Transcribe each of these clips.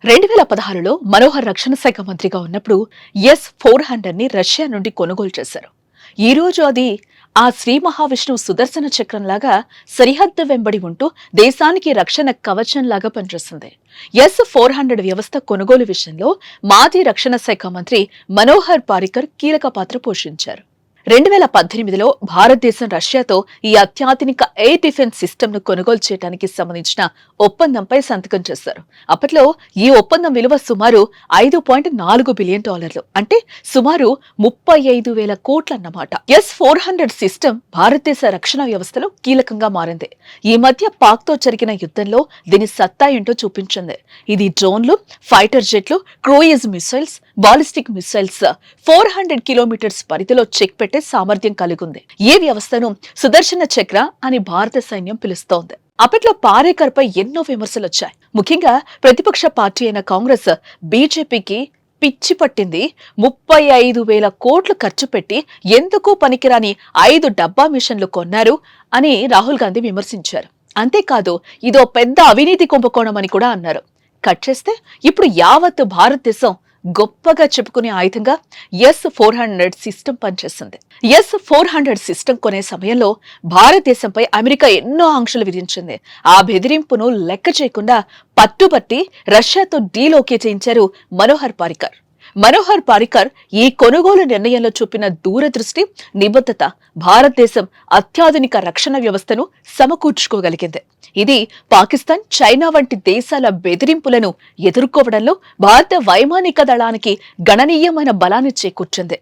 2016లో మనోహర్ రక్షణ శాఖ మంత్రిగా ఉన్నప్పుడు S-400ని రష్యా నుండి కొనుగోలు చేశారు. ఈ రోజు అది ఆ శ్రీ మహావిష్ణువు సుదర్శన చక్రంలాగా సరిహద్దు వెంబడి ఉంటూ దేశానికి రక్షణ కవచంలాగా పనిచేస్తుంది. S-400 వ్యవస్థ కొనుగోలు విషయంలో మాజీ రక్షణ శాఖ మంత్రి మనోహర్ పారికర్ కీలక పాత్ర పోషించారు. 2018లో భారతదేశం రష్యాతో ఈ అత్యాధునిక ఎయిర్ డిఫెన్స్ సిస్టమ్ ను కొనుగోలు చేయడానికి సంబంధించిన ఒప్పందంపై సంతకం చేశారు. అప్పట్లో ఈ ఒప్పందం విలువ సుమారు $5.4 బిలియన్, అంటే సుమారు 35,000 కోట్లన్నమాట. S-400 సిస్టమ్ భారతదేశ రక్షణ వ్యవస్థలో కీలకంగా మారింది. ఈ మధ్య పాక్ తో జరిగిన యుద్ధంలో దీని సత్తా ఏంటో చూపించింది. ఇది డ్రోన్లు, ఫైటర్ జెట్లు, cruise missiles, ballistic missiles 400 kilometres పరిధిలో చెక్ పెట్టే సామర్థ్యం కలిగింది. ఈ వ్యవస్థను సుదర్శన చక్ర అని భారత సైన్యం పిలుస్తోంది. అప్పట్లో పారేకర్ పై ఎన్నో విమర్శలొచ్చాయి. ముఖ్యంగా ప్రతిపక్ష పార్టీ అయిన కాంగ్రెస్, బీజేపీకి పిచ్చి పట్టింది. 35,000 కోట్లు ఖర్చు పెట్టి ఎందుకు పనికిరాని 5 డబ్బా మిషన్లు కొన్నారు అని రాహుల్ గాంధీ విమర్శించారు. అంతేకాదు ఇదో పెద్ద అవినీతి కుంభకోణం అని కూడా అన్నారు. కట్ చేస్తే ఇప్పుడు యావత్ భారతదేశం గొప్పగా చెప్పుకునే ఆయుధంగా S-400 సిస్టమ్ పనిచేస్తుంది. S-400 సిస్టమ్ కొనే సమయంలో భారతదేశంపై అమెరికా ఎన్నో ఆంక్షలు విధించింది. ఆ బెదిరింపును లెక్క చేయకుండా పట్టుబట్టి రష్యాతో డీల్ ఓకే చేయించారు మనోహర్ పారికర్. మనోహర్ పారికర్ ఈ కొనుగోలు నిర్ణయంలో చూపిన దూరదృష్టి, నిబద్ధత భారతదేశం అత్యాధునిక రక్షణ వ్యవస్థను సమకూర్చుకోగలిగింది. ఇది పాకిస్తాన్, చైనా వంటి దేశాల బెదిరింపులను ఎదుర్కోవడంలో భారత వైమానిక దళానికి గణనీయమైన బలాన్ని చేకూర్చింది.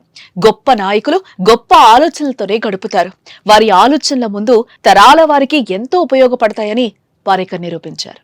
గొప్ప నాయకులు గొప్ప ఆలోచనలతోనే గడుపుతారు. వారి ఆలోచనల ముందు తరాల వారికి ఎంతో ఉపయోగపడతాయని పారికర్ నిరూపించారు.